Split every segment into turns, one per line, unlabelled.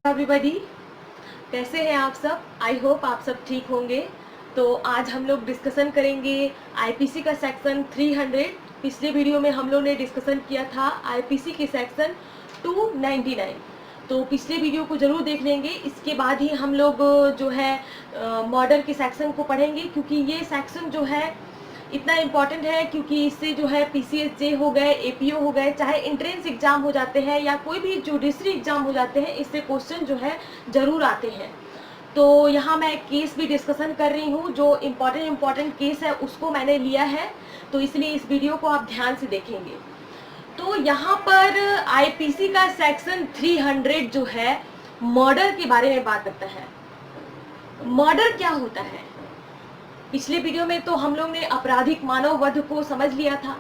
Everybody, कैसे हैं आप सब? आई होप आप सब ठीक होंगे। तो आज हम लोग डिस्कशन करेंगे आईपीसी का सेक्शन 300। पिछले वीडियो में हम लोग ने डिस्कशन किया था आईपीसी के सेक्शन 299। तो पिछले वीडियो को जरूर देख लेंगे। इसके बाद ही हम लोग जो है मॉडल के सेक्शन को पढ़ेंगे, क्योंकि ये सेक्शन जो है इतना इम्पॉर्टेंट है, क्योंकि इससे जो है पीसीएसजे हो गए, एपीओ हो गए, चाहे एंट्रेंस एग्जाम हो जाते हैं या कोई भी जुडिशरी एग्जाम हो जाते हैं, इससे क्वेश्चन जो है जरूर आते हैं। तो यहाँ मैं केस भी डिस्कशन कर रही हूँ, जो इम्पॉर्टेंट केस है उसको मैंने लिया है, तो इसलिए इस वीडियो को आप ध्यान से देखेंगे। तो यहाँ पर आईपीसी का सेक्शन 300 जो है मर्डर के बारे में बात करता है। मर्डर क्या होता है? पिछले वीडियो में तो हम लोग ने आपराधिक मानव वध को समझ लिया था।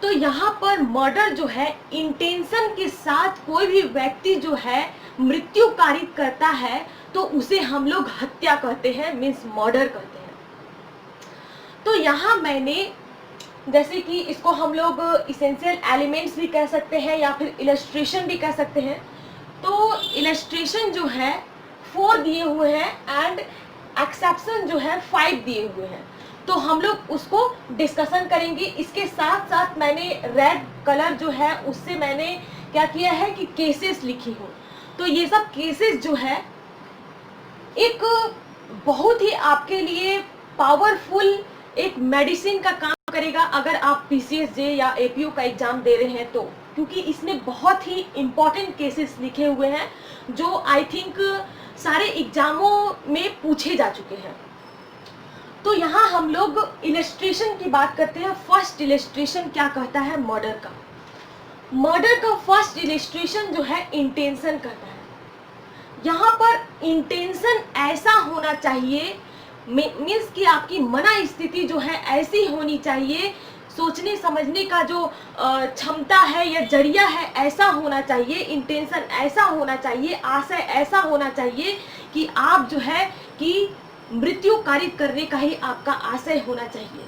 तो यहाँ पर मर्डर जो है इंटेंशन के साथ कोई भी व्यक्ति जो है मृत्यु कारित करता है तो उसे हम लोग हत्या कहते हैं, मीन्स मर्डर कहते हैं। तो यहाँ मैंने जैसे कि इसको हम लोग इसेंशियल एलिमेंट्स भी कह सकते हैं या फिर इलस्ट्रेशन भी कह सकते हैं। तो इलस्ट्रेशन जो है 4 दिए हुए हैं एंड एक्सेप्शन जो है 5 दिए हुए हैं, तो हम लोग उसको डिस्कशन करेंगे। इसके साथ साथ मैंने रेड कलर जो है उससे मैंने क्या किया है कि केसेस लिखी हूँ। तो ये सब केसेस जो है एक बहुत ही आपके लिए पावरफुल एक मेडिसिन का काम करेगा अगर आप पीसीएसजे या एपीओ का एग्जाम दे रहे हैं तो, क्योंकि इसमें बहुत ही इम्पोर्टेंट केसेस लिखे हुए हैं जो आई थिंक सारे एग्जामों में पूछे जा चुके हैं। तो यहाँ हम लोग इलस्ट्रेशन की बात करते हैं। फर्स्ट इलस्ट्रेशन क्या कहता है मर्डर का? मर्डर का फर्स्ट इलस्ट्रेशन जो है इंटेंशन कहता है। यहाँ पर इंटेंशन ऐसा होना चाहिए, मीन्स कि आपकी मना स्थिति जो है ऐसी होनी चाहिए, सोचने समझने का जो क्षमता है या जरिया है ऐसा होना चाहिए, इंटेंशन ऐसा होना चाहिए, आशय ऐसा होना चाहिए कि आप जो है कि मृत्यु कारित करने का ही आपका आशय होना चाहिए।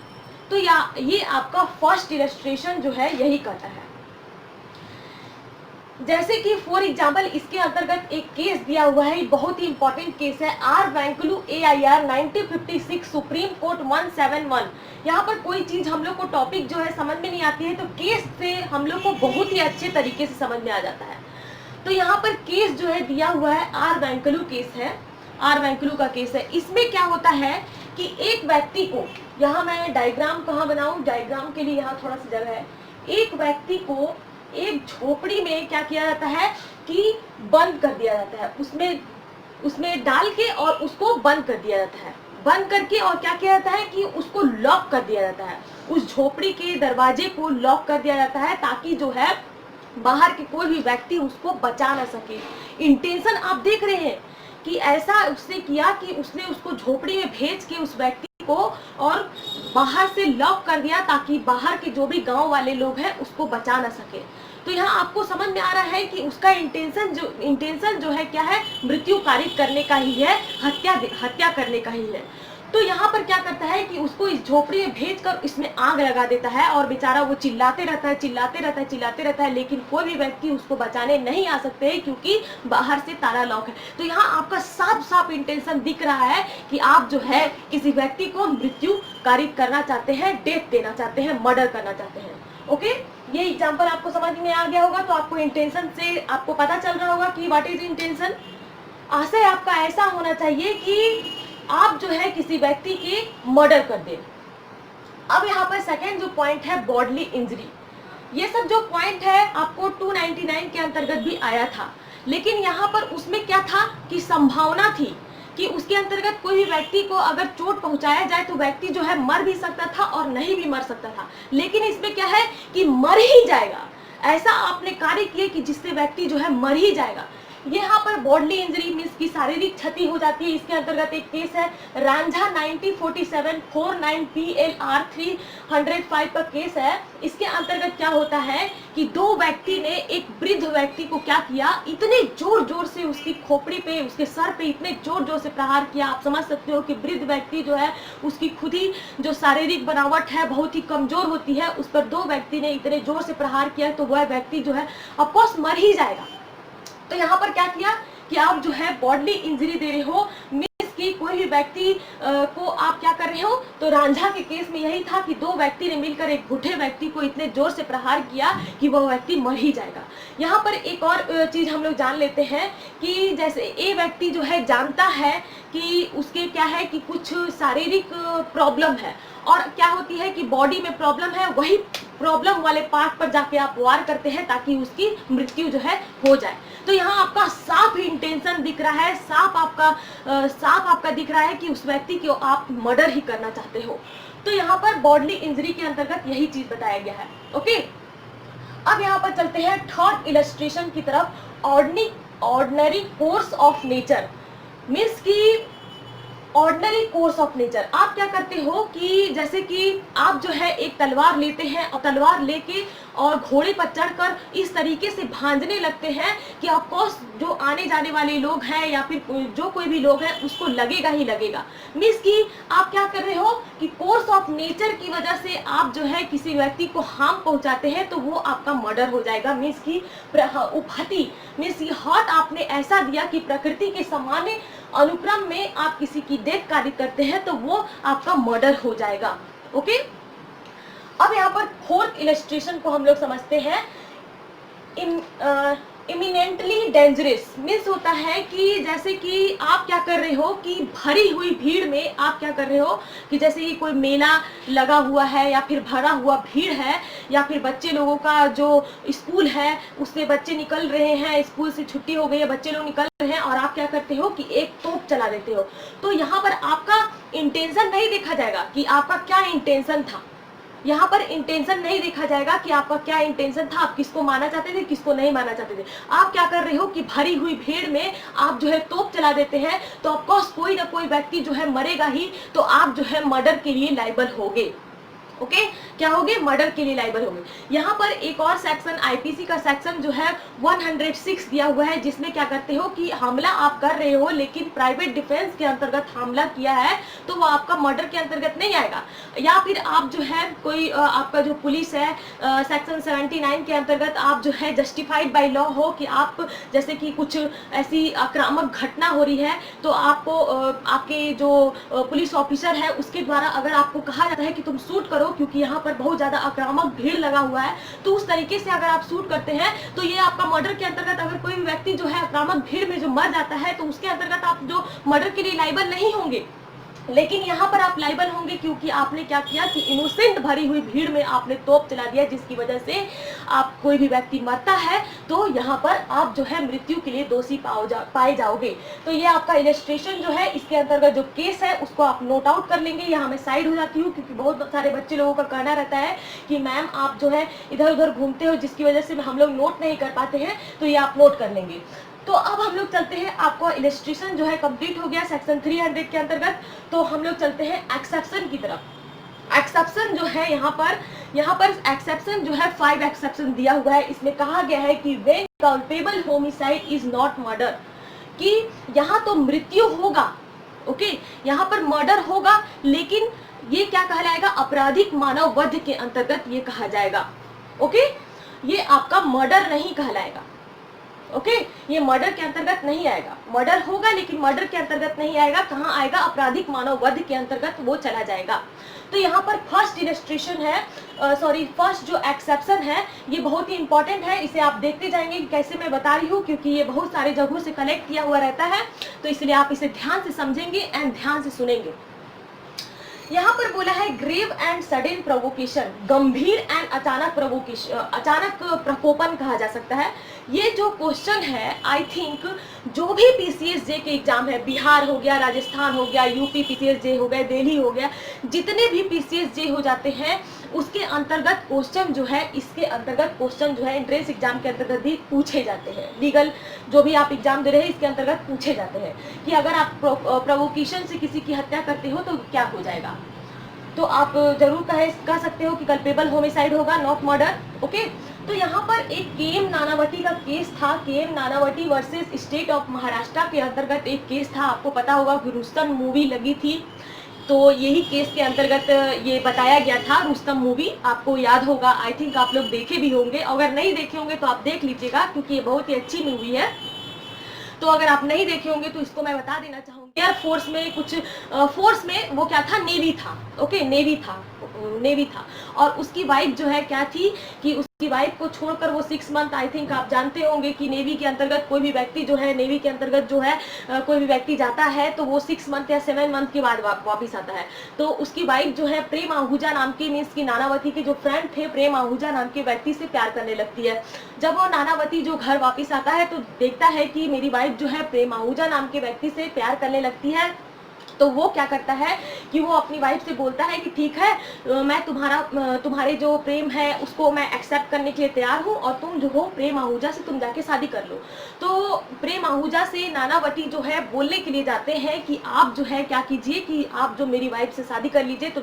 तो ये आपका फर्स्ट इलस्ट्रेशन जो है यही कहता है। जैसे कि फॉर एग्जाम्पल इसके अंतर्गत एक केस दिया हुआ है, बहुत ही इंपॉर्टेंट केस है, आर वेंकलू AIR 1956 सुप्रीम कोर्ट 171। यहाँ पर कोई चीज हम लोग को टॉपिक जो है समझ में नहीं आती है तो केस से हम लोग को बहुत ही अच्छे तरीके से समझ में आ जाता है। तो यहाँ पर केस जो है दिया हुआ है आर वेंकलू केस है, आर वेंकलू का केस है। इसमें क्या होता है कि एक व्यक्ति को, यहाँ मैं डायग्राम कहाँ बनाऊं, डायग्राम के लिए यहाँ थोड़ा सा जगह है। एक व्यक्ति को एक झोपड़ी में क्या किया जाता है कि बंद कर दिया जाता है, उसमें डाल के और उसको बंद कर दिया जाता है। बंद करके और क्या किया जाता है कि उसको लॉक कर दिया जाता है, उस झोपड़ी के दरवाजे को लॉक कर दिया जाता है ताकि जो है बाहर के कोई भी व्यक्ति उसको बचा ना सके। इंटेंशन आप देख रहे हैं कि ऐसा उसने किया कि उसने उसको झोपड़ी में भेज के उस व्यक्ति को और बाहर से लॉक कर दिया ताकि बाहर के जो भी गांव वाले लोग हैं उसको बचा ना सके। तो यहाँ आपको समझ में आ रहा है कि उसका इंटेंशन जो है क्या है, मृत्यु कारित करने का ही है, हत्या करने का ही है। तो यहाँ पर क्या करता है कि उसको इस झोपड़ी में भेजकर इसमें आग लगा देता है और बेचारा वो चिल्लाते रहता है, लेकिन कोई भी व्यक्ति उसको बचाने नहीं आ सकते हैं क्योंकि बाहर से ताला लॉक है। तो यहाँ आपका साफ इंटेंशन दिख रहा है कि आप जो है किसी व्यक्ति को मृत्यु कारित करना चाहते हैं, डेथ देना चाहते हैं, मर्डर करना चाहते हैं। ओके, ये एग्जाम्पल आपको समझ में आ गया होगा। तो आपको इंटेंशन से आपको पता चल रहा होगा कि व्हाट इज इंटेंशन। आशय आपका ऐसा होना चाहिए कि आप जो है किसी व्यक्ति के मर्डर कर दें। अब यहाँ पर सेकेंड जो पॉइंट है बॉडली इंजरी, ये सब जो पॉइंट है आपको 299 के अंतर्गत भी आया था, लेकिन यहाँ पर उसमें क्या था कि संभावना थी कि उसके अंतर्गत कोई भी व्यक्ति को अगर चोट पहुंचाया जाए तो व्यक्ति जो है मर भी सकता था और नहीं भी मर सकता था, लेकिन इसमें क्या है कि मर ही जाएगा। ऐसा आपने कार्य किए कि जिससे व्यक्ति जो है मर ही जाएगा। यहाँ पर बॉडली इंजरी मीन्स की शारीरिक क्षति हो जाती है, इसके अंतर्गत एक केस है रांझा 904749 PLR 305 का केस है। इसके अंतर्गत क्या होता है कि दो व्यक्ति ने एक वृद्ध व्यक्ति को क्या किया, इतने जोर जोर से उसकी खोपड़ी पे, उसके सर पे इतने जोर जोर से प्रहार किया। आप समझ सकते हो कि वृद्ध व्यक्ति जो है उसकी खुद ही जो शारीरिक बनावट है बहुत ही कमजोर होती है, उस पर दो व्यक्ति ने इतने जोर से प्रहार किया तो वह व्यक्ति जो है ऑफकोर्स मर ही जाएगा। तो यहाँ पर क्या किया कि आप जो है बॉडली इंजरी दे रहे हो, मीन्स कि कोई भी व्यक्ति को आप क्या कर रहे हो। तो रांझा के केस में यही था कि दो व्यक्ति ने मिलकर एक बूढ़े व्यक्ति को इतने जोर से प्रहार किया कि वह व्यक्ति मर ही जाएगा। यहाँ पर एक और चीज हम लोग जान लेते हैं कि जैसे ए व्यक्ति जो है जानता है कि उसके क्या है कि कुछ शारीरिक प्रॉब्लम है और क्या होती है कि बॉडी में प्रॉब्लम है, वही प्रॉब्लम वाले पार्ट पर जाके आप वार करते हैं ताकि उसकी मृत्यु जो है हो जाए। तो यहाँ आपका साफ इंटेंशन दिख रहा है, साफ आपका दिख रहा है कि उस व्यक्ति को आप मर्डर ही करना चाहते हो। तो यहाँ पर बॉडली इंजरी के अंतर्गत यही चीज बताया गया है। ओके, अब यहाँ पर चलते हैं थर्ड इलस्ट्रेशन की तरफ। Ordinary course of nature means की ऑर्डिनरी कोर्स ऑफ नेचर। आप क्या करते हो कि जैसे कि आप जो है एक तलवार लेते हैं और तलवार लेके और घोड़े पर चढ़कर इस तरीके से भांजने लगते हैं कि ऑफकोर्स जो आने जाने वाले लोग हैं या फिर जो कोई भी लोग हैं उसको लगेगा ही लगेगा। मीन्स कि आप क्या कर रहे हो कि कोर्स ऑफ नेचर की वजह से आप जो है किसी व्यक्ति को हार्म पहुंचाते हैं तो वो आपका मर्डर हो जाएगा। मीन्स की उपहति मीन्स हॉट आपने ऐसा दिया कि प्रकृति के सामान्य अनुक्रम में आप किसी की डेथ कार्य करते हैं तो वो आपका मर्डर हो जाएगा। ओके, अब यहाँ पर फोर्थ इलस्ट्रेशन को हम लोग समझते हैं। इमिनेंटली डेंजरस मीन्स होता है कि जैसे कि आप क्या कर रहे हो कि भरी हुई भीड़ में आप क्या कर रहे हो कि जैसे कि कोई मेला लगा हुआ है या फिर भरा हुआ भीड़ है या फिर बच्चे लोगों का जो स्कूल है उससे बच्चे निकल रहे हैं, स्कूल से छुट्टी हो गई है, बच्चे लोग निकल रहे हैं और आप क्या करते हो कि एक तोप चला देते हो। तो यहाँ पर आपका इंटेंशन नहीं देखा जाएगा कि आपका क्या इंटेंशन था। यहाँ पर इंटेंशन नहीं देखा जाएगा कि आपका क्या इंटेंशन था, आप किसको मारना चाहते थे, किसको नहीं मारना चाहते थे। आप क्या कर रहे हो कि भरी हुई भीड़ में आप जो है तोप चला देते हैं तो ऑफकोर्स कोई ना कोई व्यक्ति जो है मरेगा ही, तो आप जो है मर्डर के लिए लायबल होगे। ओके, क्या होगे, मर्डर के लिए लायबल होंगे। यहाँ पर एक और सेक्शन आईपीसी का सेक्शन जो है 106 दिया हुआ है, जिसमें क्या करते हो कि हमला आप कर रहे हो लेकिन प्राइवेट डिफेंस के अंतर्गत हमला किया है तो वो आपका मर्डर के अंतर्गत नहीं आएगा। या फिर आप जो है कोई आपका जो पुलिस है सेक्शन 79 के अंतर्गत आप जो है जस्टिफाइड बाय लॉ हो कि आप जैसे कि कुछ ऐसी आक्रामक घटना हो रही है तो आपको आपके जो पुलिस ऑफिसर है उसके द्वारा अगर आपको कहा जाता है कि तुम शूट करो क्योंकि यहाँ पर बहुत ज्यादा आक्रामक भीड़ लगा हुआ है, तो उस तरीके से अगर आप शूट करते हैं तो ये आपका मर्डर के अंतर्गत, अगर कोई भी व्यक्ति जो है आक्रामक भीड़ में जो मर जाता है तो उसके अंतर्गत आप जो मर्डर के लिए लायबल नहीं होंगे। लेकिन यहाँ पर आप लायबल होंगे क्योंकि आपने क्या किया कि इनोसेंट भरी हुई भीड़ में आपने तोप चला दिया जिसकी वजह से आप कोई भी व्यक्ति मरता है तो यहाँ पर आप जो है मृत्यु के लिए दोषी पाए जाओगे। तो ये आपका इलस्ट्रेशन जो है इसके अंतर्गत जो केस है उसको आप नोट आउट कर लेंगे। यहाँ मैं साइड हो जाती हूँ क्योंकि बहुत सारे बच्चे लोगों का कहना रहता है कि मैम आप जो है इधर उधर घूमते हो जिसकी वजह से हम लोग नोट नहीं कर पाते हैं, तो ये आप नोट कर लेंगे। तो अब हम लोग चलते हैं, आपका इलस्ट्रेशन जो है कंप्लीट हो गया सेक्शन 300 के अंतर्गत। तो हम लोग चलते हैं एक्सेप्शन की तरफ। एक्सेप्शन जो है यहाँ पर एक्सेप्शन जो है 5 एक्सेप्शन दिया हुआ है। इसमें कहा गया है कि when culpable homicide is not murder, कि यहाँ तो मृत्यु होगा, ओके, यहाँ पर मर्डर होगा लेकिन ये क्या कहलाएगा, आपराधिक मानव वध के अंतर्गत ये कहा जाएगा। ओके, ये आपका मर्डर नहीं कहलाएगा। ओके, ये मर्डर के अंतर्गत नहीं आएगा। मर्डर होगा लेकिन मर्डर के अंतर्गत नहीं आएगा। कहाँ आएगा, आपराधिक मानव वध के अंतर्गत वो चला जाएगा। तो यहाँ पर फर्स्ट इलस्ट्रेशन है, फर्स्ट जो एक्सेप्शन है ये बहुत ही इंपॉर्टेंट है। इसे आप देखते जाएंगे कि कैसे मैं बता रही हूँ, क्योंकि ये बहुत सारे जगहों से कलेक्ट किया हुआ रहता है, तो इसलिए आप इसे ध्यान से समझेंगे एंड ध्यान से सुनेंगे। यहाँ पर बोला है ग्रेव एंड सडन प्रोवोकेशन, गंभीर एंड अचानक प्रोवोकेशन, अचानक प्रकोपन कहा जा सकता है। ये जो क्वेश्चन है आई थिंक जो भी पीसीएसजे के एग्जाम है, बिहार हो गया, राजस्थान हो गया, यूपी पीसीएसजे हो गया, दिल्ली हो गया, जितने भी पीसीएसजे हो जाते हैं उसके अंतर्गत क्वेश्चन जो है, इसके अंतर्गत क्वेश्चन जो है एंट्रेंस एग्जाम के अंतर्गत भी पूछे जाते हैं। लीगल जो भी आप एग्जाम दे रहे हैं इसके अंतर्गत पूछे जाते हैं कि अगर आप प्रोवोकेशन से किसी की हत्या करते हो तो क्या हो जाएगा। तो आप जरूर कह सकते हो कि कल्पेबल होमिसाइड होगा, नॉट मर्डर। ओके, तो यहाँ पर एक केएम नानावती का केस था, KM Nanavati versus state of Maharashtra के अंतर्गत एक केस था। आपको पता होगा कि रुस्तम मूवी लगी थी, तो यही केस के अंतर्गत ये बताया गया था। रुस्तम मूवी आपको याद होगा, आई थिंक आप लोग देखे भी होंगे। अगर नहीं देखे होंगे तो आप देख लीजिएगा, क्योंकि ये बहुत ही अच्छी मूवी है। तो अगर आप नहीं देखे होंगे तो इसको मैं बता देना चाहूंगी। एयर फोर्स में कुछ फोर्स में वो क्या था, नेवी था। ओके, नेवी था और उसकी वाइफ जो है क्या थी कि उसकी वाइफ को छोड़कर वो 6 मंथ, आई थिंक आप जानते होंगे कि नेवी के अंतर्गत कोई भी व्यक्ति जो है, नेवी के अंतर्गत जो है कोई भी व्यक्ति जाता है तो वो 6 मंथ या 7 मंथ के बाद वापिस आता है। तो उसकी वाइफ जो है प्रेम आहूजा नाम की, मीन्स की नानावती के जो फ्रेंड थे, प्रेम आहूजा नाम के व्यक्ति से प्यार करने लगती है। जब वो नानावती जो घर वापिस आता है तो देखता है कि मेरी वाइफ जो है प्रेम आहूजा नाम के व्यक्ति से प्यार करने लगती है। तो वो क्या करता है कि वो अपनी वाइफ से बोलता है कि ठीक है, मैं तुम्हारे जो प्रेम है उसको मैं एक्सेप्ट करने के लिए तैयार हूँ और तुम जो हो प्रेम आहूजा से तुम जाके शादी कर लो। तो प्रेम आहूजा से नानावती जो है बोलने के लिए जाते हैं कि आप जो है क्या कीजिए कि आप जो मेरी वाइफ से शादी कर लीजिए। तो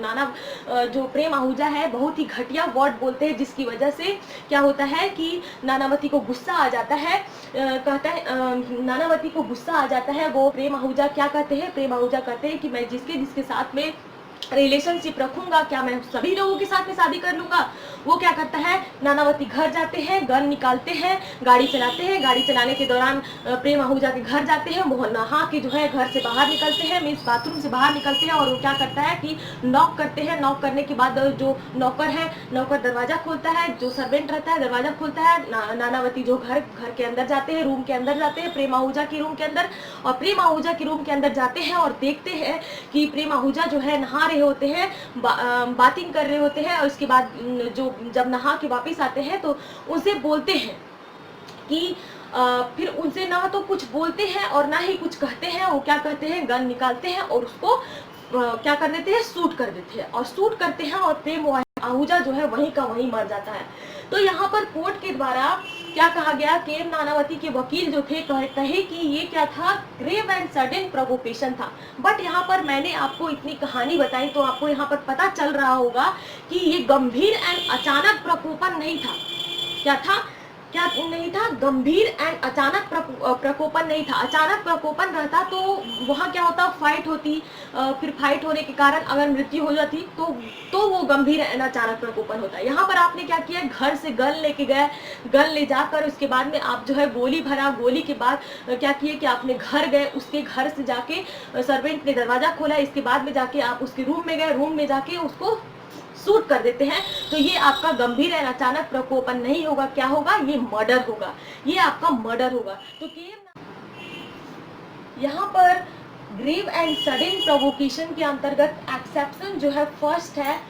जो प्रेम आहूजा है बहुत ही घटिया वर्ड बोलते हैं, जिसकी वजह से क्या होता है कि नानावती को गुस्सा आ जाता है। कहता है नानावती को गुस्सा आ जाता है। वो प्रेम आहूजा क्या कहते हैं, प्रेम आहूजा कहते हैं कि मैं जिसके साथ में रिलेशनशिप रखूंगा, क्या मैं सभी लोगों के साथ में शादी कर लूंगा। वो क्या करता है, नानावती घर जाते हैं, गन निकालते हैं, गाड़ी चलाते हैं। गाड़ी चलाने के दौरान प्रेम आहूजा के घर जाते हैं, वो नहा के जो है घर से बाहर निकलते हैं, मीन्स बाथरूम से बाहर निकलते हैं। और वो क्या करता है कि नॉक करते हैं। नॉक करने के बाद जो नौकर है, नौकर दरवाजा खोलता है, जो सर्वेंट रहता है दरवाजा खोलता है। नानावती जो घर के अंदर जाते हैं, रूम के अंदर जाते हैं, प्रेम आहूजा के रूम के अंदर। और प्रेम आहूजा के रूम के अंदर जाते हैं और देखते हैं कि प्रेम आहूजा जो है नहा रहे होते हैं, बातिंग कर रहे होते हैं। और उसके बाद जब नहा के वापस आते हैं तो उनसे बोलते हैं कि फिर उनसे ना तो कुछ बोलते हैं और ना ही कुछ कहते हैं। वो क्या कहते हैं, गन निकालते हैं और उसको क्या कर देते हैं, शूट कर देते हैं। और शूट करते हैं और प्रेम आहूजा जो है वहीं का वहीं मर जाता है। तो यहाँ पर कोर्ट के द्वारा क्या कहा गया, केएम नानावती के वकील जो थे कहे कि ये क्या था, ग्रेव एंड सडन प्रोवोकेशन था। बट यहाँ पर मैंने आपको इतनी कहानी बताई तो आपको यहाँ पर पता चल रहा होगा कि ये गंभीर एंड अचानक प्रकोपन नहीं था। क्या था, क्या नहीं था, गंभीर एंड अचानक प्रकोपन नहीं था। अचानक प्रकोपन रहता तो वहाँ क्या होता, फाइट होती, फिर फाइट होने के कारण अगर मृत्यु हो जाती तो वो गंभीर एंड अचानक प्रकोपन होता है। यहाँ पर आपने क्या किया, घर से गन लेके गए, गन ले जाकर उसके बाद में आप जो है गोली भरा। गोली के बाद क्या किए कि आपने घर गए, उसके घर से जाके सर्वेंट ने दरवाजा खोला, इसके बाद में जाके आप उसके रूम में गए, रूम में जाके उसको शूट कर देते हैं। तो ये आपका गंभीर एंड अचानक प्रकोपन नहीं होगा, क्या होगा, ये मर्डर होगा, ये आपका मर्डर होगा। तो यहाँ पर ग्रेव एंड सडन प्रोवोकेशन के अंतर्गत एक्सेप्शन जो है फर्स्ट है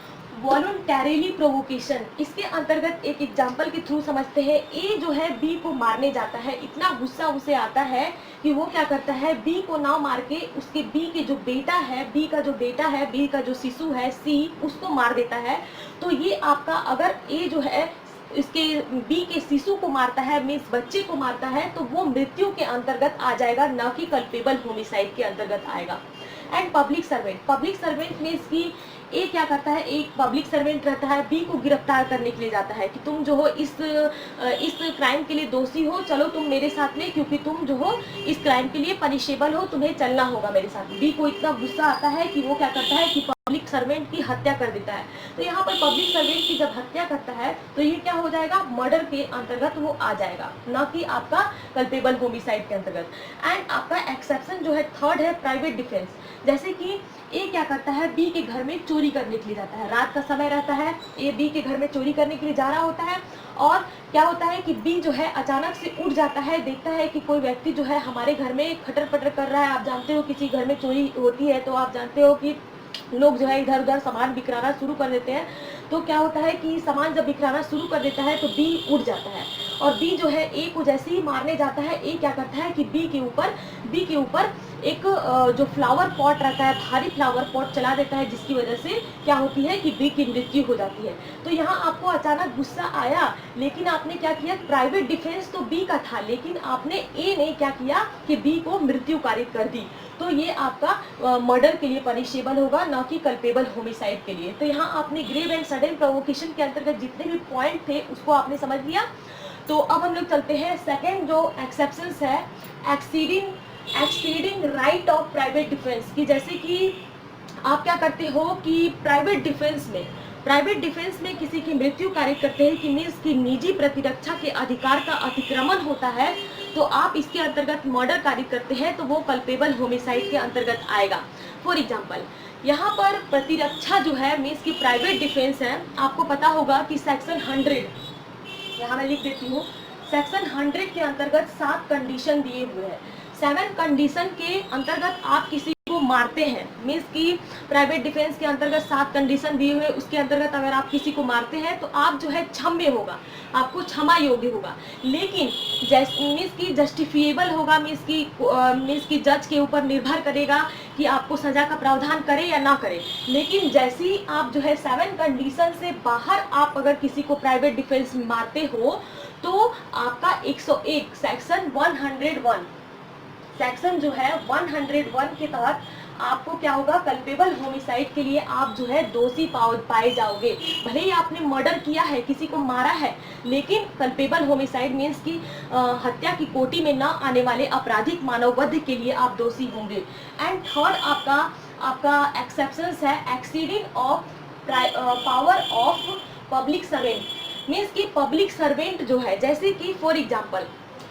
वॉलंटरीली प्रोवोकेशन। इसके अंतर्गत एक एग्जांपल के थ्रू समझते हैं। ए जो है बी को मारने जाता है, इतना गुस्सा उसे आता है कि वो क्या करता है, बी को ना मार के उसके बी के जो बेटा है, बी का जो बेटा है, बी का जो शिशु है सी, उसको मार देता है। तो ये आपका, अगर ए जो है इसके बी के शिशु को मारता है, मीन्स बच्चे को मारता है, तो वो मृत्यु के अंतर्गत आ जाएगा, न कि कल्पेबल होमिसाइड के अंतर्गत आएगा। एंड पब्लिक सर्वेंट मीन्स की ए क्या करता है, एक पब्लिक सर्वेंट रहता है, बी को गिरफ्तार करने के लिए जाता है कि तुम जो हो इस क्राइम के लिए दोषी हो, चलो तुम मेरे साथ में, क्योंकि तुम जो हो इस क्राइम के लिए पनिशेबल हो, तुम्हें चलना होगा मेरे साथ। बी को इतना गुस्सा आता है कि वो क्या करता है कि पब्लिक सर्वेंट की हत्या कर देता है। तो यहाँ पर पब्लिक सर्वेंट की जब हत्या करता है तो ये क्या हो जाएगा, मर्डर के अंतर्गत वो आ जाएगा, न कि आपका कल्पेबल होमिसाइड के अंतर्गत। एंड आपका एक्सेप्शन जो है थर्ड है प्राइवेट डिफेंस। जैसे कि ए क्या करता है, बी के घर में चोरी करने के लिए जाता है, रात का समय रहता है, ए बी के घर में चोरी करने के लिए जा रहा होता है। और क्या होता है कि बी जो है अचानक से उठ जाता है, देखता है कि कोई व्यक्ति जो है हमारे घर में खटर पटर कर रहा है। आप जानते हो किसी घर में चोरी होती है तो आप जानते हो कि लोग जो है इधर उधर सामान बिखराना शुरू कर देते हैं। तो क्या होता है कि सामान जब बिखराना शुरू कर देता है तो बी उड़ जाता है, और बी जो है ए को जैसे ही मारने जाता है, ए क्या करता है कि बी के ऊपर एक जो फ्लावर पॉट रहता है, भारी फ्लावर पॉट चला देता है, जिसकी वजह से क्या होती है कि बी की मृत्यु हो जाती है। तो यहाँ आपको अचानक गुस्सा आया, लेकिन आपने क्या किया, प्राइवेट डिफेंस तो बी का था, लेकिन आपने ए ने क्या किया कि बी को मृत्यु कारित कर दी। तो ये आपका मर्डर के लिए पनिशेबल होगा, ना कि कल्पेबल होमिसाइड के लिए। तो यहाँ आपने ग्रेव एंड सडन प्रोवोकेशन के अंतर्गत जितने भी पॉइंट थे उसको आपने समझ लिया। तो अब हम लोग चलते हैं सेकेंड जो एक्सेप्शंस है, exceeding right of private defence की। जैसे कि आप क्या करते हो कि प्राइवेट डिफेंस में किसी की मृत्यु कारित करते हैं, कि मीन्स की निजी प्रतिरक्षा के अधिकार का अतिक्रमण होता है, तो आप इसके अंतर्गत मर्डर कारित करते हैं, तो वो कल्पेबल होमिसाइड के अंतर्गत आएगा। फॉर एग्जाम्पल, यहाँ पर प्रतिरक्षा जो है मीन्स की प्राइवेट डिफेंस है, आपको पता होगा कि सेक्शन 100, यहाँ मैं लिख देती हूँ, सेक्शन 100 के अंतर्गत 7 कंडीशन दिए हुए हैं। 7 कंडीशन के अंतर्गत आप किसी को मारते हैं, मीन्स की प्राइवेट डिफेंस के अंतर्गत 7 कंडीशन दिए हुए, उसके अंतर्गत अगर आप किसी को मारते हैं तो आप जो है क्षम्य होगा, आपको क्षमा योग्य होगा। लेकिन मीन्स की जस्टिफिएबल होगा, मीन्स की जज के ऊपर निर्भर करेगा कि आपको सजा का प्रावधान करे या ना करे। लेकिन जैसे ही आप जो है 7 कंडीशन से बाहर आप अगर किसी को प्राइवेट डिफेंस मारते हो, तो आपका 101 सेक्शन जो है 101 के तहत आपको क्या होगा, कल्पेबल होमिसाइड के लिए आप जो है दोषी पाए जाओगे। भले ही आपने मर्डर किया है, किसी को मारा है, लेकिन कल्पेबल होमिसाइड मीन्स की हत्या की कोटि में न आने वाले आपराधिक मानववध के लिए आप दोषी होंगे। एंड थर्ड आपका एक्सेप्शंस है exceeding of power of public servant. Means की पब्लिक सर्वेंट जो है, जैसे कि फॉर एग्जाम्पल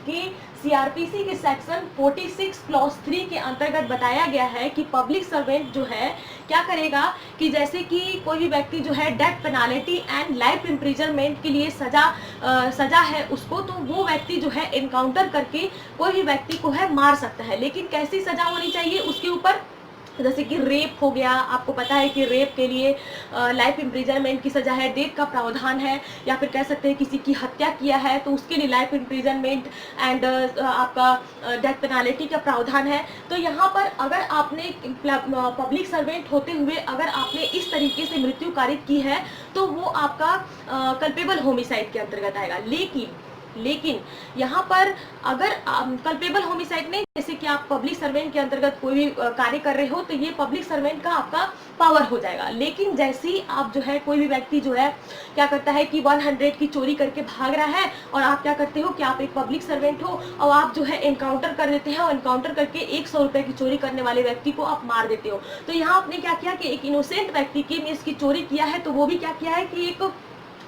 कि सीआरपीसी के सेक्शन 46 क्लॉज 3 के अंतर्गत बताया गया है कि पब्लिक सर्वेंट जो है क्या करेगा कि जैसे कि कोई भी व्यक्ति जो है death penalty and life imprisonment के लिए सजा है उसको, तो वो व्यक्ति जो है एनकाउंटर करके कोई भी व्यक्ति को है मार सकता है। लेकिन कैसी सजा होनी चाहिए उसके ऊपर, जैसे कि रेप हो गया, आपको पता है कि रेप के लिए लाइफ इम्प्रिजनमेंट की सजा है, डेथ का प्रावधान है, या फिर कह सकते हैं किसी की हत्या किया है तो उसके लिए लाइफ इम्प्रिजनमेंट एंड आपका डेथ पेनाल्टी का प्रावधान है। तो यहाँ पर अगर आपने पब्लिक सर्वेंट होते हुए अगर आपने इस तरीके से मृत्यु कारित की है, तो वो आपका कल्पेबल होमिसाइड के अंतर्गत आएगा। लेकिन यहाँ पर अगर कल्पेबल होमिसाइड नहीं, जैसे कि आप पब्लिक सर्वेंट के अंतर्गत कोई भी कार्य कर रहे हो, तो ये पब्लिक सर्वेंट का आपका पावर हो जाएगा। लेकिन जैसे ही आप जो है कोई भी व्यक्ति जो है क्या करता है कि 100 की चोरी करके भाग रहा है, और आप क्या करते हो कि आप एक पब्लिक सर्वेंट हो और आप जो है एनकाउंटर कर देते हैं, और एनकाउंटर करके 100 रुपए की चोरी करने वाले व्यक्ति को आप मार देते हो। तो यहाँ आपने क्या किया कि एक इनोसेंट व्यक्ति की मीन्स की चोरी किया है, तो वो भी क्या किया है कि एक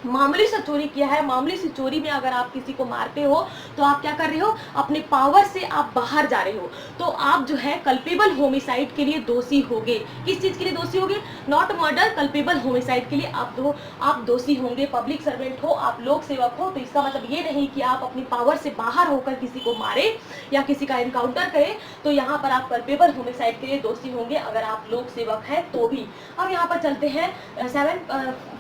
मामूली सा चोरी किया है। मामूली सी चोरी में अगर आप किसी को मारते हो तो आप क्या कर रहे हो, अपने पावर से आप बाहर जा रहे हो, तो आप जो है कल्पेबल होमिसाइड के लिए दोषी होंगे। किस चीज के लिए दोषी होंगे, नॉट मर्डर, कल्पेबल होमिसाइड के लिए आप दोषी होंगे। पब्लिक सर्वेंट हो, आप लोक सेवक हो, तो इसका मतलब ये नहीं कि आप अपनी पावर से बाहर होकर किसी को मारे या किसी का एनकाउंटर करें, तो यहाँ पर आप कल्पेबल होमिसाइड के लिए दोषी होंगे अगर आप लोक सेवक हैं तो भी। अब यहाँ पर चलते हैं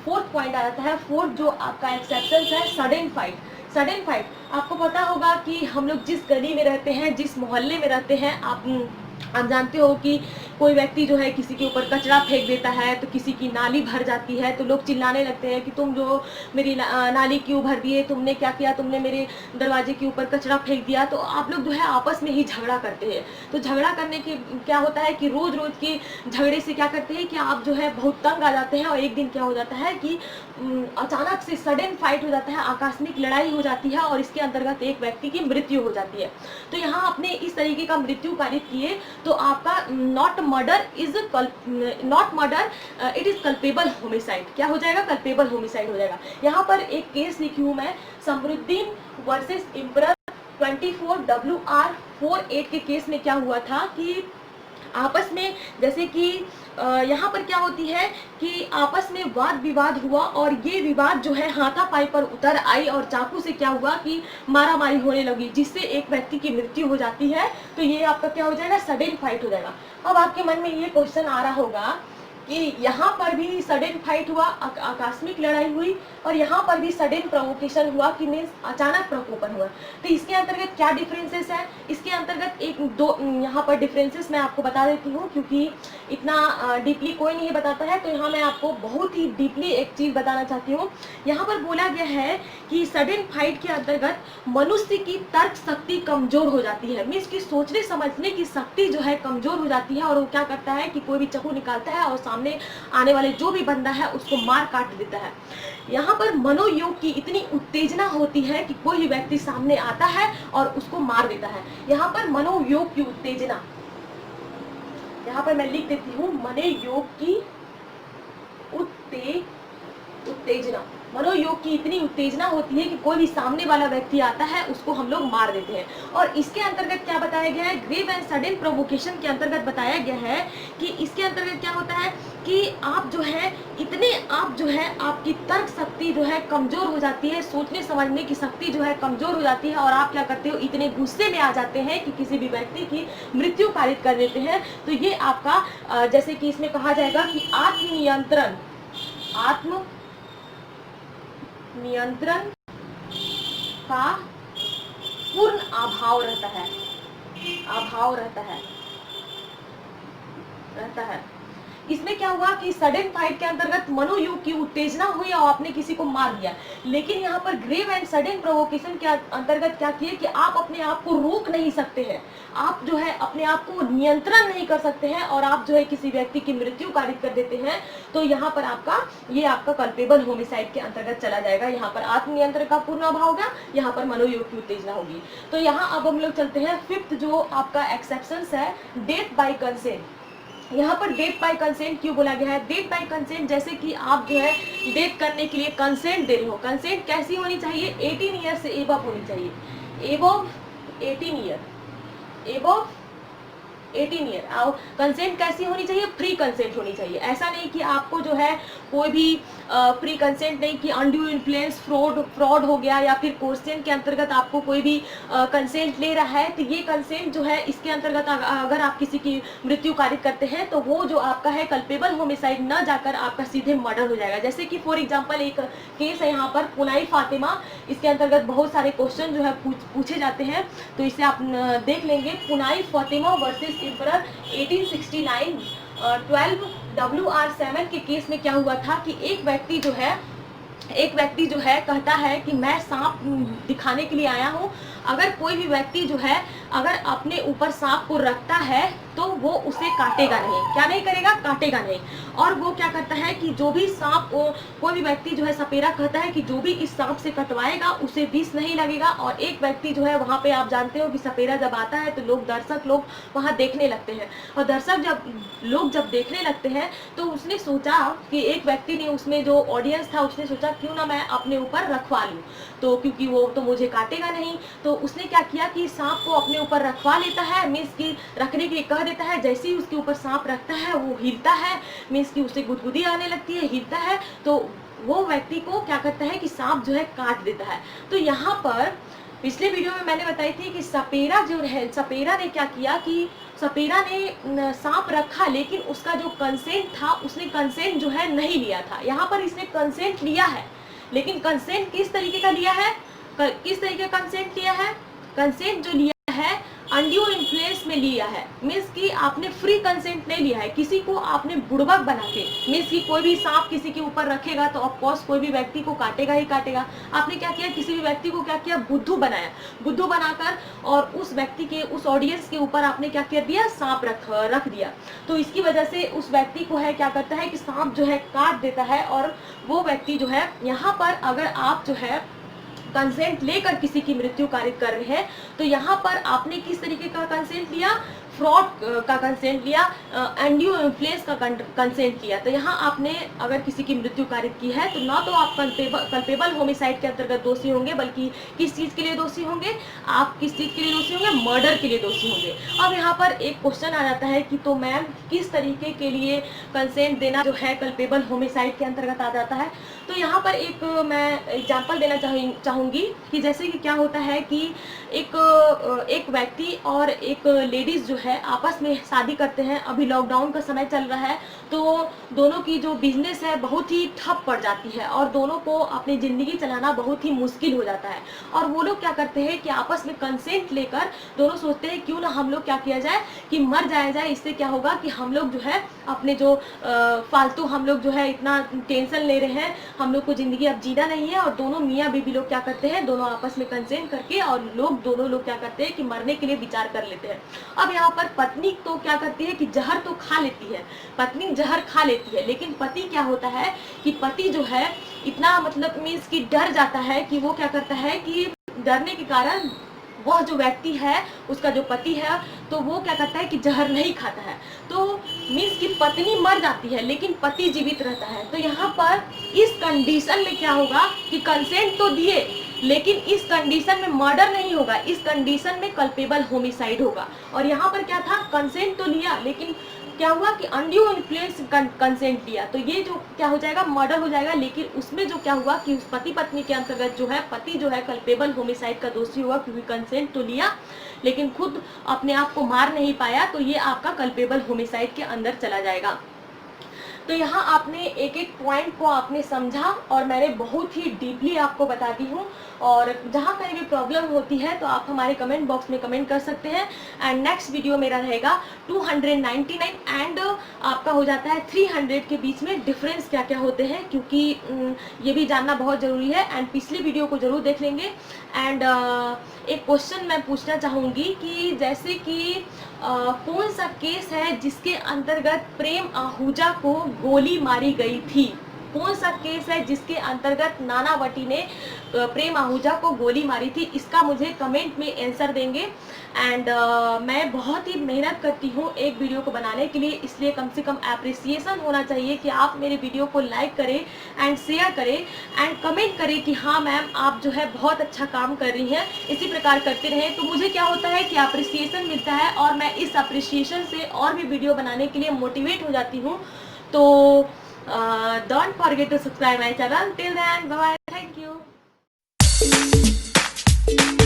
4th पॉइंट आ जाता है। 4th जो आपका एक्सेप्शन है सडन फाइट। आपको पता होगा कि हम लोग जिस गली में रहते हैं, जिस मोहल्ले में रहते हैं, आप जानते हो कि कोई व्यक्ति जो है किसी के ऊपर कचरा फेंक देता है तो किसी की नाली भर जाती है, तो लोग चिल्लाने लगते हैं कि तुम जो मेरी नाली क्यों भर दिए, तुमने क्या किया, तुमने मेरे दरवाजे के ऊपर कचरा फेंक दिया। तो आप लोग जो है आपस में ही झगड़ा करते हैं। तो झगड़ा करने के क्या होता है कि रोज के झगड़े से क्या करते हैं कि आप जो है बहुत तंग आ जाते हैं, और एक दिन क्या हो जाता है कि अचानक से सडन फाइट हो जाता है, आकस्मिक लड़ाई हो जाती है, और इसके अंतर्गत एक व्यक्ति की मृत्यु हो जाती है। तो यहाँ आपने इस तरीके का मृत्यु कारित किए, तो आपका not murder it is culpable homicide. क्या हो जाएगा, कल्पेबल होमिसाइड हो जाएगा। यहाँ पर एक केस लिखी हूँ मैं, समरुद्दीन वर्सेस इम्परर 24 WR48 के केस में क्या हुआ था कि आपस में जैसे कि यहाँ पर क्या होती है कि आपस में वाद विवाद हुआ, और ये विवाद जो है हाथापाई पर उतर आई, और चाकू से क्या हुआ कि मारामारी होने लगी, जिससे एक व्यक्ति की मृत्यु हो जाती है। तो ये आपका क्या हो जाएगा, सडन फाइट हो जाएगा। अब आपके मन में ये क्वेश्चन आ रहा होगा कि यहाँ पर भी सडन फाइट हुआ, आकस्मिक लड़ाई हुई, और यहाँ पर भी सडन प्रोवोकेशन हुआ कि मीन्स अचानक प्रकोपन हुआ। तो इसके अंतर्गत क्या डिफरेंसेस है, इसके अंतर्गत एक दो यहाँ पर डिफरेंसेस मैं आपको बता देती हूँ, क्योंकि इतना डीपली कोई नहीं बताता है, तो यहाँ मैं आपको बहुत ही डीपली एक चीज़ बताना चाहती हूँ। यहाँ पर बोला गया है कि सडन फाइट के अंतर्गत मनुष्य की तर्क शक्ति कमजोर हो जाती है, मीन्स की सोचने समझने की शक्ति जो है कमजोर हो जाती है, और वो क्या करता है कि कोई भी चाकू निकालता है और सामने आने वाले जो भी बंदा है उसको मार काट देता है। यहाँ पर मनोयोग की इतनी उत्तेजना होती है कि कोई भी व्यक्ति सामने आता है और उसको मार देता है। यहाँ पर मनोयोग की उत्तेजना, यहाँ पर मैं लिख देती हूँ, मनोयोग की उत्तेजना, मनोयोग की इतनी उत्तेजना होती है कि कोई भी सामने वाला व्यक्ति आता है उसको हम लोग मार देते हैं। और इसके अंतर्गत क्या बताया गया है, ग्रेव एंड सडन प्रोवोकेशन के अंतर्गत बताया गया है कि इसके अंतर्गत क्या होता है कि आप जो है इतने, आप जो है आपकी तर्क शक्ति जो है कमजोर हो जाती है, सोचने समझने की शक्ति जो है कमजोर हो जाती है, और आप क्या करते हो, इतने गुस्से में आ जाते हैं कि किसी भी व्यक्ति की मृत्यु कारित कर देते हैं। तो ये आपका जैसे कि इसमें कहा जाएगा कि आत्मनियंत्रण का पूर्ण अभाव रहता है। इसमें क्या हुआ कि सडन फाइट के अंतर्गत मनोयोग की उत्तेजना हुई और आपने किसी को मार दिया, लेकिन यहाँ पर ग्रेव एंड सडन प्रोवोकेशन के अंतर्गत क्या किए कि आप अपने आप को रोक नहीं सकते हैं, आप जो है अपने आप को नियंत्रण नहीं कर सकते हैं, और आप जो है किसी व्यक्ति की मृत्यु कारित कर देते हैं। तो यहाँ पर आपका कल्पेबल होमिसाइड के अंतर्गत चला जाएगा। यहाँ पर आत्मनियंत्रण का पूर्ण अभाव होगा, यहाँ पर मनोयोग की उत्तेजना होगी। तो यहाँ अब हम लोग चलते हैं फिफ्थ जो आपका एक्सेप्शन है, डेथ बाय कंसेंट। यहाँ पर डेथ बाय कंसेंट क्यों बोला गया है, डेथ बाय कंसेंट जैसे कि आप जो है डेथ करने के लिए कंसेंट दे रहे हो, कंसेंट कैसी होनी चाहिए, 18 ईयर से एबव होनी चाहिए, एबव 18 ईयर। और कंसेंट कैसी होनी चाहिए, फ्री कंसेंट होनी चाहिए। ऐसा नहीं कि आपको जो है कोई भी फ्री कंसेंट नहीं कि अनड्यू इन्फ्लुएंस फ्रॉड हो गया, या फिर क्वेश्चन के अंतर्गत आपको कोई भी कंसेंट ले रहा है, तो ये कंसेंट जो है इसके अंतर्गत अगर आप किसी की मृत्यु कारित करते हैं तो वो जो आपका है कल्पेबल होमिसाइड न जाकर आपका सीधे मर्डर हो जाएगा। जैसे कि फॉर एग्जाम्पल एक केस है यहाँ पर पुनाई फातिमा, इसके अंतर्गत बहुत सारे क्वेश्चन जो है पूछे जाते हैं, तो इसे आप देख लेंगे। पुनाई फातिमा वर्सेस एम्परर 1869 12 WR7 के केस में क्या हुआ था कि एक व्यक्ति जो है कहता है कि मैं सांप दिखाने के लिए आया हूँ, अगर कोई भी व्यक्ति जो है अगर अपने ऊपर सांप को रखता है तो वो उसे काटेगा नहीं, क्या नहीं करेगा, काटेगा नहीं। और वो क्या करता है कि जो भी सांप को कोई भी व्यक्ति जो है सपेरा कहता है कि जो भी इस सांप से कटवाएगा उसे विष नहीं लगेगा। और एक व्यक्ति जो है वहाँ पे आप जानते हो कि सपेरा जब आता है तो दर्शक लोग वहाँ देखने लगते हैं, और दर्शक जब देखने लगते हैं तो उसने सोचा कि एक व्यक्ति ने, उसमें जो ऑडियंस था उसने सोचा क्यों ना मैं अपने ऊपर रखवा लूँ, तो क्योंकि वो तो मुझे काटेगा नहीं। तो उसने क्या किया कि सांप को अपने ऊपर रखवा लेता है, मीन्स की रखने के लिए कह देता है। जैसे ही उसके ऊपर सांप रखता है वो हिलता है, मीन्स की उसे गुदगुदी आने लगती है, हिलता है, तो वो व्यक्ति को क्या करता है कि सांप जो है काट देता है। तो यहाँ पर पिछले वीडियो में मैंने बताई थी कि सपेरा जो है, सपेरा ने क्या किया कि सपेरा ने सांप रखा, लेकिन उसका जो कंसेंट था उसने कंसेंट जो है नहीं लिया था। यहाँ पर इसने कंसेंट लिया है, लेकिन कंसेंट किस तरीके का लिया है, किस तरीके का कंसेंट लिया है, कंसेंट जो लिया है अनड्यू इन्फ्लुएंस में लिया है, मीन्स कि आपने फ्री कंसेंट नहीं लिया है, किसी को आपने बुड़बक बना के, मीन्स कि कोई भी सांप किसी के ऊपर रखेगा तो ऑफकोर्स कोई भी व्यक्ति को काटेगा ही काटेगा। आपने क्या किया, किसी भी व्यक्ति को क्या किया, बुद्धू बनाया, बुद्धू बनाकर और उस व्यक्ति के, उस ऑडियंस के ऊपर आपने क्या कर दिया, सांप रख दिया। तो इसकी वजह से उस व्यक्ति को है क्या करता है कि सांप जो है काट देता है, और वो व्यक्ति जो है, यहाँ पर अगर आप जो है कंसेंट लेकर किसी की मृत्यु कारित कर रहे हैं तो यहाँ पर आपने किस तरीके का कंसेंट लिया, फ्रॉड का कंसेंट लिया, अनड्यू इन्फ्लुएंस का कंसेंट लिया। तो यहाँ आपने अगर किसी की मृत्यु कारित की है तो ना तो आप कल्पेबल होमिसाइड के अंतर्गत दोषी होंगे, बल्कि किस चीज़ के लिए दोषी होंगे, आप किस चीज़ के लिए दोषी होंगे, मर्डर के लिए दोषी होंगे। अब यहाँ पर एक क्वेश्चन आ जाता है कि तो मैम किस तरीके के लिए कंसेंट देना जो है कल्पेबल होमिसाइड के अंतर्गत आ जाता है। तो यहाँ पर एक मैं एग्जाम्पल देना चाहूँगी कि जैसे कि क्या होता है कि एक व्यक्ति और एक लेडीज़ जो है आपस में शादी करते हैं, अभी लॉकडाउन का समय चल रहा है, तो दोनों की जो बिजनेस है बहुत ही ठप पड़ जाती है और दोनों को अपनी ज़िंदगी चलाना बहुत ही मुश्किल हो जाता है। और वो लोग क्या करते हैं कि आपस में कंसेंट लेकर दोनों सोचते हैं क्यों ना हम लोग क्या किया जाए कि मर जाया जाए, इससे क्या होगा कि हम लोग जो है अपने जो फालतू हम लोग जो है इतना टेंशन ले रहे हैं, हम लोग को ज़िंदगी अब जीना नहीं है। और दोनों मियाँ बीबी लोग क्या करते हैं, दोनों आपस में कंसेंट करके और दोनों लोग क्या करते हैं कि मरने के लिए विचार कर लेते हैं। अब यहाँ पर पत्नी तो क्या करती है कि जहर तो खा लेती है, पत्नी जहर खा लेती है, लेकिन पति क्या होता है कि पति जो है इतना मतलब मीन्स कि डर जाता है कि वो क्या करता है कि डरने के कारण वह जो व्यक्ति है, उसका जो पति है, तो वो क्या करता है कि जहर नहीं खाता है। तो मीन्स की पत्नी मर जाती है लेकिन पति जीवित रहता है। तो यहाँ पर इस कंडीशन में क्या होगा कि कंसेंट तो दिए लेकिन इस कंडीशन में मर्डर नहीं होगा, इस कंडीशन में कल्पेबल होमिसाइड होगा। और यहाँ पर क्या था, कंसेंट तो लिया लेकिन क्या हुआ कि अनड्यू इन्फ्लुएंस कंसेंट लिया, तो ये जो क्या हो जाएगा, मर्डर हो जाएगा। लेकिन उसमें जो क्या हुआ कि उस पति पत्नी के अंतर्गत जो है पति जो है कल्पेबल होमिसाइड का दोषी हुआ, क्योंकि कंसेंट तो लिया लेकिन खुद अपने आप को मार नहीं पाया, तो ये आपका कल्पेबल होमिसाइड के अंदर चला जाएगा। तो यहाँ आपने एक एक पॉइंट को आपने समझा और मैंने बहुत ही डीपली आपको बता दी हूँ। और जहाँ कहीं भी प्रॉब्लम होती है तो आप हमारे कमेंट बॉक्स में कमेंट कर सकते हैं। एंड नेक्स्ट वीडियो मेरा रहेगा 299 एंड आपका हो जाता है 300 के बीच में डिफरेंस क्या क्या होते हैं, क्योंकि ये भी जानना बहुत ज़रूरी है। एंड पिछली वीडियो को ज़रूर देख लेंगे। एंड एक क्वेश्चन मैं पूछना चाहूँगी कि जैसे कि कौन सा केस है जिसके अंतर्गत प्रेम आहूजा को गोली मारी गई थी, कौन सा केस है जिसके अंतर्गत नानावती ने प्रेम आहूजा को गोली मारी थी, इसका मुझे कमेंट में आंसर देंगे। एंड मैं बहुत ही मेहनत करती हूँ एक वीडियो को बनाने के लिए, इसलिए कम से कम एप्रिसिएशन होना चाहिए कि आप मेरे वीडियो को लाइक करें एंड शेयर करें एंड कमेंट करें कि हाँ मैम आप जो है बहुत अच्छा काम कर रही हैं, इसी प्रकार करते रहें। तो मुझे क्या होता है कि अप्रिसिएशन मिलता है और मैं इस अप्रिसिएशन से और भी वीडियो बनाने के लिए मोटिवेट हो जाती हूँ। तो don't forget to subscribe my channel. Till then, bye bye. Thank you.